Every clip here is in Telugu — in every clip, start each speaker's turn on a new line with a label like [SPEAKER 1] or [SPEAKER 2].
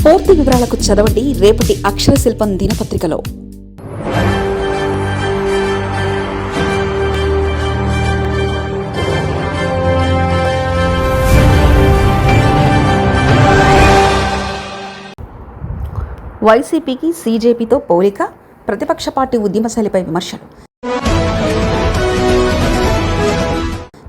[SPEAKER 1] పూర్తి వివరాలకు చదవండి రేపటి అక్షర శిల్పం దినపత్రికలో. వైసీపీకి సీజేపీతో పోలిక, ప్రతిపక్ష పార్టీ ఉద్యమశైలిపై విమర్శలు.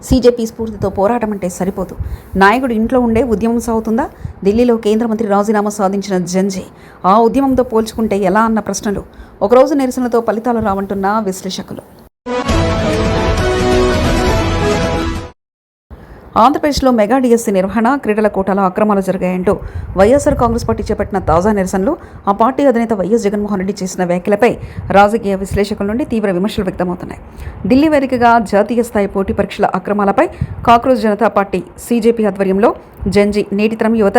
[SPEAKER 1] సీజేపీ స్ఫూర్తితో పోరాటం అంటే సరిపోదు, నాయకుడు ఇంట్లో ఉండే ఉద్యమం సాగుతుందా? ఢిల్లీలో కేంద్ర మంత్రి రాజీనామా సాధించిన జంజీ ఆ ఉద్యమంతో పోల్చుకుంటే ఎలా అన్న ప్రశ్నలు, ఒకరోజు నిరసనలతో ఫలితాలు రావంటున్న విశ్లేషకులు. ఆంధ్రప్రదేశ్లో మెగా డిఎస్సీ నిర్వహణ, క్రీడల కోటాలో అక్రమాలు జరిగాయంటూ వైఎస్ఆర్ కాంగ్రెస్ పార్టీ చేపట్టిన తాజా నిరసనలు, ఆ పార్టీ అధినేత వైఎస్ జగన్మోహన్ రెడ్డి చేసిన వ్యాఖ్యలపై రాజకీయ విశ్లేషకుల నుండి తీవ్ర విమర్శలు వ్యక్తమవుతున్నాయి. ఢిల్లీ వేదికగా జాతీయ స్థాయి పోటీ పరీక్షల అక్రమాలపై కాక్రోచ్ జనతా పార్టీ సీజేపీ ఆధ్వర్యంలో జంజీ నేటి తరం యువత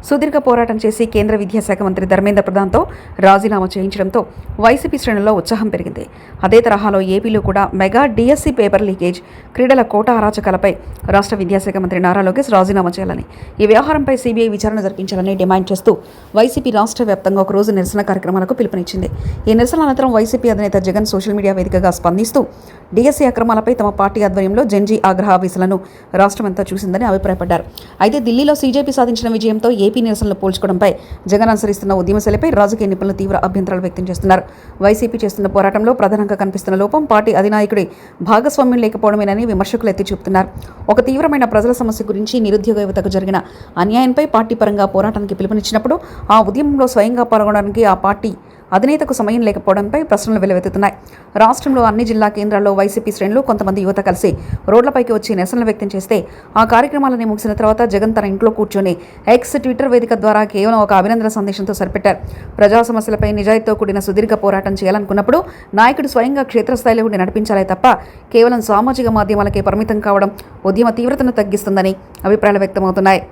[SPEAKER 1] సుదీర్ఘ పోరాటం చేసి కేంద్ర విద్యాశాఖ మంత్రి ధర్మేంద్ర ప్రధాన్తో రాజీనామా చేయించడంతో వైసీపీ శ్రేణుల్లో ఉత్సాహం పెరిగింది. అదే తరహాలో ఏపీలో కూడా మెగా డిఎస్సీ పేపర్ లీకేజ్, క్రీడల కోటా అరాచకాలపై రాష్ట్ర విద్యాశాఖ మంత్రి నారా లోకేష్ రాజీనామా చేయాలని, ఈ వ్యవహారంపై సీబీఐ విచారణ జరిపించాలని డిమాండ్ చేస్తూ వైసీపీ రాష్ట్ర వ్యాప్తంగా ఒకరోజు నిరసన కార్యక్రమాలకు పిలుపునిచ్చింది. ఈ నిరసన అనంతరం వైసీపీ అధినేత జగన్ సోషల్ మీడియా వేదికగా స్పందిస్తూ డిఎస్సీ అక్రమాలపై తమ పార్టీ ఆధ్వర్యంలో జంజీ ఆగ్రహావేశాలను రాష్ట్రమంతా చూసిందని అభిప్రాయపడ్డారు. అయితే ఢిల్లీలో సీజేపీ సాధించిన విజయంతో ఏపీ నిరసనలు పోల్చుకోవడంపై జగన్ అనుసరిస్తున్న ఉద్యమశైలిపై రాజకీయ నిపుణులు తీవ్ర అభ్యంతరాలు వ్యక్తం చేస్తున్నారు. వైసీపీ చేస్తున్న పోరాటంలో ప్రధానంగా కనిపిస్తున్న లోపం పార్టీ అధినాయకుడి భాగస్వామ్యం లేకపోవడమేనని విమర్శకులు ఎత్తి చూపుతున్నారు. ఒక తీవ్రమైన ప్రజల సమస్య గురించి నిరుద్యోగ యువతకు జరిగిన అన్యాయంపై పార్టీ పరంగా పోరాటానికి పిలుపునిచ్చినప్పుడు ఆ ఉద్యమంలో స్వయంగా పాల్గొనడానికి ఆ పార్టీ అధినేతకు సమయం లేకపోవడంపై ప్రశ్నలు వెల్లువెత్తుతున్నాయి. రాష్ట్రంలో అన్ని జిల్లా కేంద్రాల్లో వైసీపీ శ్రేణులు కొంతమంది యువత కలిసి రోడ్లపైకి వచ్చి నిరసనలు వ్యక్తం చేస్తే ఆ కార్యక్రమాలని ముగిసిన తర్వాత జగన్ తన ఇంట్లో కూర్చొని ఎక్స్ ట్విట్టర్ వేదిక ద్వారా కేవలం ఒక అభినందన సందేశంతో సరిపెట్టారు. ప్రజా సమస్యలపై నిజాయితీతో కూడిన సుదీర్ఘ పోరాటం చేయాలనుకున్నప్పుడు నాయకుడు స్వయంగా క్షేత్రస్థాయిలో ఉండి నడిపించాలే తప్ప కేవలం సామాజిక మాధ్యమాలకే పరిమితం కావడం ఉద్యమ తీవ్రతను తగ్గిస్తుందని అభిప్రాయాలు వ్యక్తమవుతున్నాయి.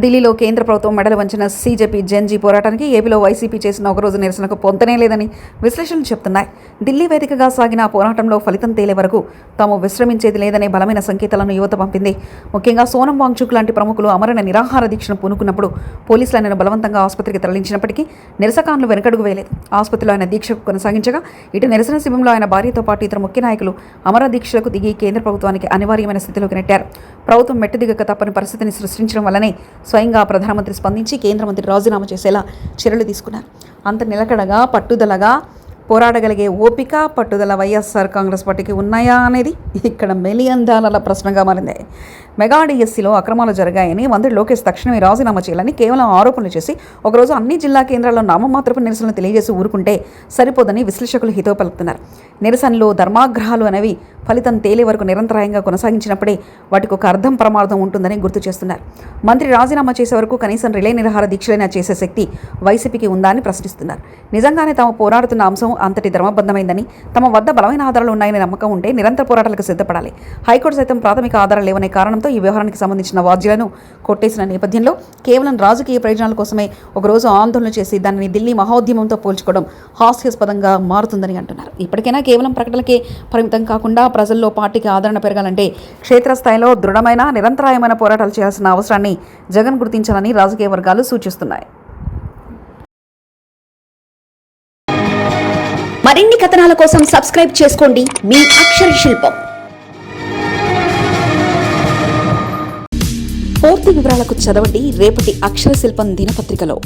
[SPEAKER 1] ఢిల్లీలో కేంద్ర ప్రభుత్వం మెడలు వంచిన సీజేపీ జంజీ పోరాటానికి ఏపీలో వైసీపీ చేసిన ఒకరోజు నిరసనకు పొంతనే లేదని విశ్లేషణలు చెప్తున్నాయి. ఢిల్లీ వేదికగా సాగిన పోరాటంలో ఫలితం తేలే వరకు తాము విశ్రమించేది లేదనే బలమైన సంకేతాలను యువత పంపింది. ముఖ్యంగా సోనం వాంగ్చుక్ లాంటి ప్రముఖులు అమరణ నిరాహార దీక్షను పూనుకున్నప్పుడు పోలీసులు ఆయనను బలవంతంగా ఆసుపత్రికి తరలించినప్పటికీ నిరసకారులు వెనకడుగు వేయలేదు. ఆసుపత్రిలో ఆయన దీక్షకు కొనసాగించగా ఇటు నిరసన శిబిరంలో ఆయన భార్యతో పాటు ఇతర ముఖ్య నాయకులు అమర దీక్షలకు దిగి కేంద్ర ప్రభుత్వానికి అనివార్యమైన స్థితిలోకి నెట్టారు. ప్రభుత్వం మెట్టుదిగక తప్పని పరిస్థితిని సృష్టించడం వల్లనే స్వయంగా ప్రధానమంత్రి స్పందించి కేంద్ర మంత్రి రాజీనామా చేసేలా చర్యలు తీసుకున్నారు. అంత నిలకడగా పట్టుదలగా పోరాడగలిగే ఓపిక, పట్టుదల వైఎస్ఆర్ కాంగ్రెస్ పార్టీకి ఉన్నాయా అనేది ఇక్కడ మిలియన్ డాలర్ల ప్రశ్నగా మారింది. మెగా డిఎస్సీలో అక్రమాలు జరిగాయని మంత్రి లోకేష్ తక్షణమే రాజీనామా చేయాలని కేవలం ఆరోపణలు చేసి ఒకరోజు అన్ని జిల్లా కేంద్రాల్లో నామమాత్రపు నిరసనలు తెలియజేసి ఊరుకుంటే సరిపోదని విశ్లేషకులు హితవు పలుకుతున్నారు. నిరసనలు, ధర్మాగ్రహాలు అనేవి ఫలితం తేలే వరకు నిరంతరాయంగా కొనసాగించినప్పుడే వాటికి ఒక అర్థం ప్రమాదం ఉంటుందని గుర్తు చేస్తున్నారు. మంత్రి రాజీనామా చేసే వరకు కనీసం రిలే నిరాహార దీక్షలైనా చేసే శక్తి వైసీపీకి ఉందా అని ప్రశ్నిస్తున్నారు. నిజంగానే తాము పోరాడుతున్న అంశం అంతటి ధర్మబద్ధమైందని, తమ వద్ద బలమైన ఆధారాలు ఉన్నాయని నమ్మకం ఉంటే నిరంతర పోరాటాలకు సిద్ధపడాలి. హైకోర్టు సైతం ప్రాథమిక ఆధారాలు లేవనే కారణంతో ఈ వ్యవహారానికి సంబంధించిన వాద్యాలను కొట్టేసిన నేపథ్యంలో కేవలం రాజకీయ ప్రయోజనాల కోసమే ఒకరోజు ఆందోళన చేసి దానిని ఢిల్లీ మహోద్యమంతో పోల్చుకోవడం హాస్యాస్పదంగా మారుతుందని అంటున్నారు. ఇప్పటికైనా కేవలం ప్రకటనలకే పరిమితం కాకుండా ప్రజల్లో పార్టీకి ఆదరణ పెరగాలంటే క్షేత్రస్థాయిలో దృఢమైన నిరంతరాయమైన పోరాటాలు చేయాల్సిన అవసరాన్ని జగన్ గుర్తించాలని రాజకీయ వర్గాలు సూచిస్తున్నాయి.
[SPEAKER 2] మరిన్ని కథనాల కోసం సబ్స్క్రైబ్ చేసుకోండి మీ అక్షర శిల్పం.
[SPEAKER 1] పూర్తి వివరాలకు చదవండి రేపటి అక్షర శిల్పం దినపత్రికలో.